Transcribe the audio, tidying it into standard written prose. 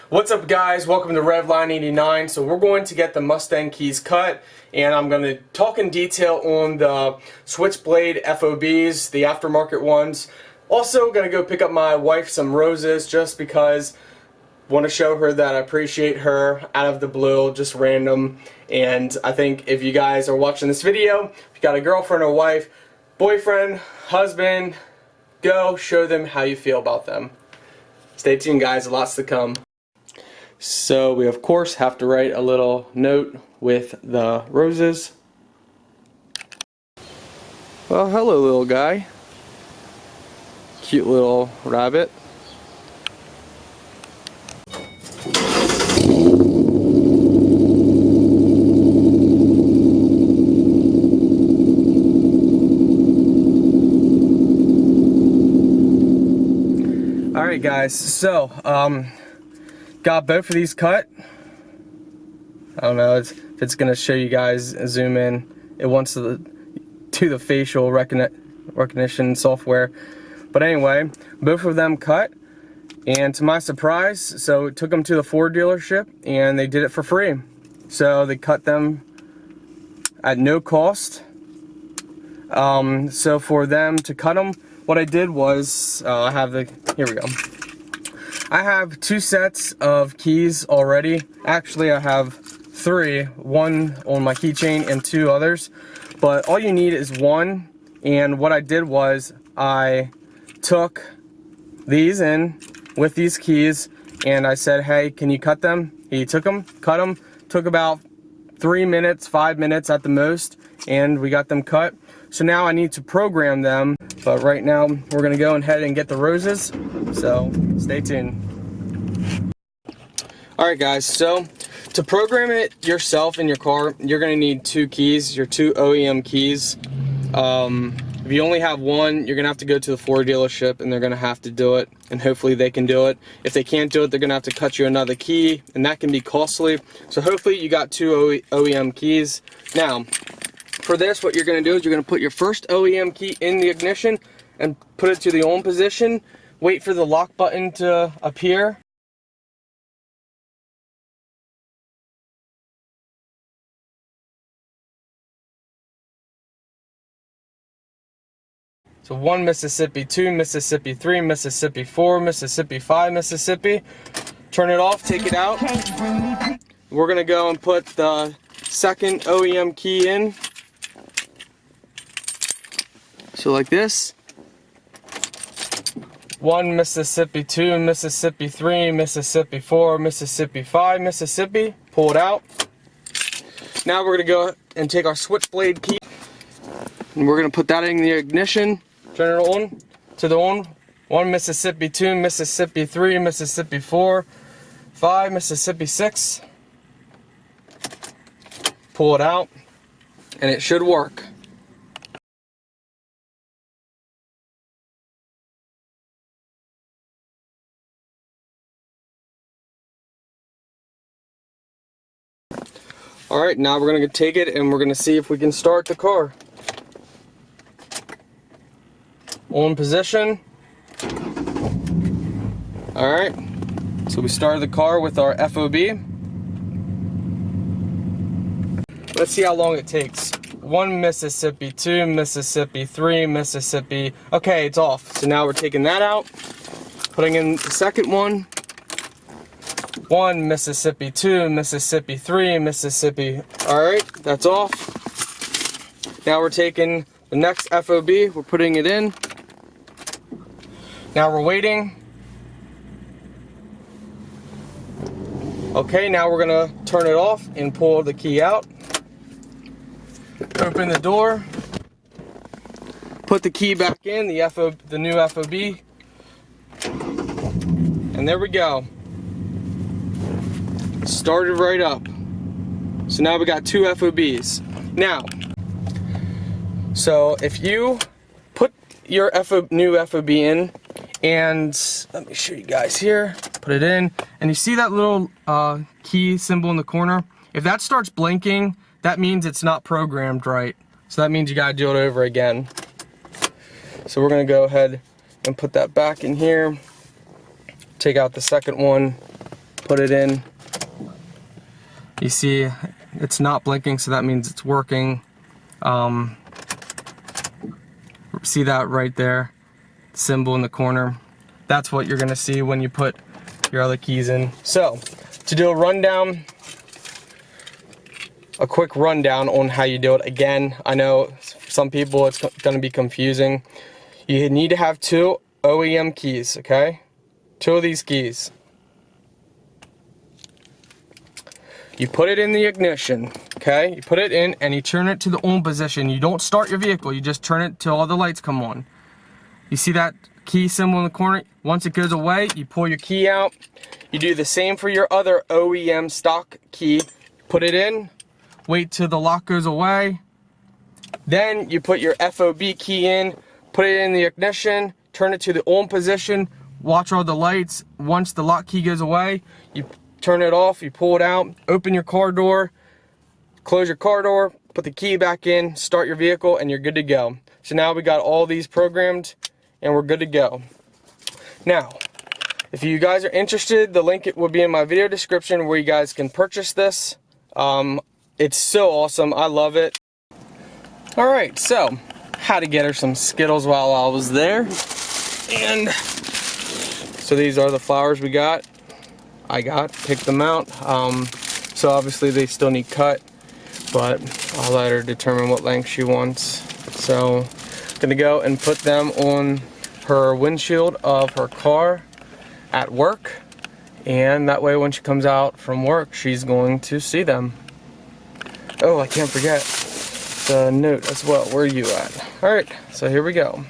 What's up, guys? Welcome to Revline89. So we're going to get the Mustang keys cut, and I'm going to talk in detail on the Switchblade FOBs, the aftermarket ones. Also going to go pick up my wife some roses just because I want to show her that I appreciate her out of the blue, just random. And I think if you guys are watching this video, if you got a girlfriend or wife, boyfriend, husband, go show them how you feel about them. Stay tuned, guys, lots to come. So we of course have to write a little note with the roses. Well, hello little guy. Cute little rabbit. Alright guys, so got both of these cut. I don't know if it's gonna show you guys, zoom in. It wants to do the facial recognition software. But anyway, both of them cut, and to my surprise, so it took them to the Ford dealership and they did it for free. So they cut them at no cost. So for them to cut them, what I did was, here we go. I have 2 sets of keys already. Actually, I have 3, one on my keychain and 2 others. But all you need is 1. And what I did was I took these in with these keys and I said, hey, can you cut them? He took them, cut them. Took about 3 minutes, 5 minutes at the most, and we got them cut. So now I need to program them, but right now we're gonna go ahead and get the roses, so stay tuned. Alright guys, so to program it yourself in your car, you're gonna need 2 keys, your 2 OEM keys. If you only have one, you're gonna have to go to the Ford dealership and they're gonna have to do it, and hopefully they can do it. If they can't do it, they're gonna have to cut you another key, and that can be costly. So hopefully you got 2 OEM keys. Now, for this, what you're going to do is you're going to put your first OEM key in the ignition and put it to the on position. Wait for the lock button to appear. So 1 Mississippi, 2 Mississippi, 3 Mississippi, 4 Mississippi, 5 Mississippi. Turn it off, take it out. We're going to go and put the second OEM key in. So like this. 1 Mississippi, 2 Mississippi, 3 Mississippi, 4 Mississippi, 5 Mississippi. Pull it out. Now we're going to go and take our switchblade key and we're going to put that in the ignition. Turn it on to the on. 1 Mississippi, 2 Mississippi, 3 Mississippi, 4, 5 Mississippi, 6. Pull it out and it should work. Alright, now we're going to take it and we're going to see if we can start the car. On position. Alright, so we started the car with our FOB. Let's see how long it takes. 1 Mississippi, 2 Mississippi, 3 Mississippi. Okay, it's off. So now we're taking that out, putting in the second one. 1 Mississippi, 2 Mississippi, 3 Mississippi. Alright, that's off. Now we're taking the next FOB, we're putting it in. Now we're waiting. Okay, now we're gonna turn it off and pull the key out. Open the door. Put the key back in, the new FOB. And there we go. Started right up. So now we got 2 FOBs. Now, so if you put your new FOB in, and let me show you guys here, put it in, and you see that little key symbol in the corner? If that starts blinking, that means it's not programmed right. So that means you gotta do it over again. So we're gonna go ahead and put that back in here. Take out the second one. put it in. You see it's not blinking, so that means it's working. See that right there, symbol in the corner? That's what you're gonna see when you put your other keys in. So, to do a rundown, a quick rundown on how you do it. Again, I know some people it's gonna be confusing. You need to have 2 OEM keys, okay? 2 of these keys. You put it in the ignition, okay? You put it in and you turn it to the on position. You don't start your vehicle, you just turn it till all the lights come on. You see that key symbol in the corner? Once it goes away, you pull your key out. You do the same for your other OEM stock key. Put it in, wait till the lock goes away. Then you put your FOB key in, put it in the ignition, turn it to the on position, watch all the lights. Once the lock key goes away, you turn it off, you pull it out, open your car door, close your car door, put the key back in, start your vehicle, and you're good to go. So now we got all these programmed and we're good to go. Now, if you guys are interested, the link will be in my video description where you guys can purchase this. It's so awesome, I love it. Alright, so, had to get her some Skittles while I was there. And so these are the flowers we got. Picked them out. So obviously they still need cut, but I'll let her determine what length she wants. So gonna go and put them on her windshield of her car at work, and that way when she comes out from work she's going to see them. Oh, I can't forget the note as well. Where are you at? Alright, so here we go.